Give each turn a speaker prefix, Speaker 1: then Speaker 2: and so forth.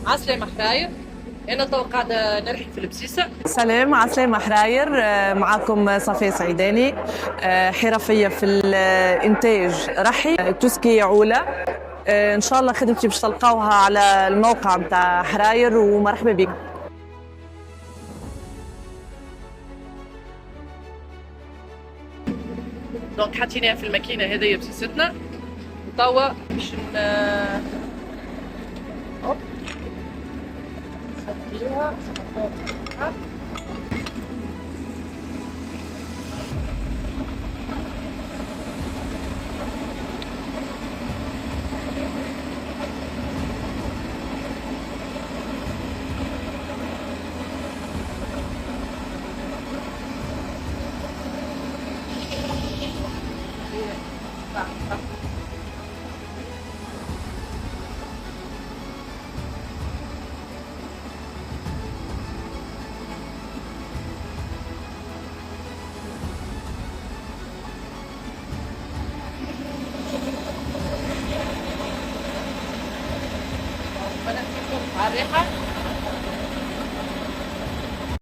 Speaker 1: عسلامة حراير. أنا تو قاعدة نرحل في البسيسة.
Speaker 2: سلام عسلامة حراير. معكم صفية سعيداني، حرفية في الإنتاج رحي تسكي عولة. إن شاء الله خدمتي باش تلقاوها على الموقع متاع حراير، ومرحبا بكم.
Speaker 1: دونك حطيناها في الماكينة هذيا بسيستنا، وتوا باش هوب نسكريها. بدأت تكون على الريحة.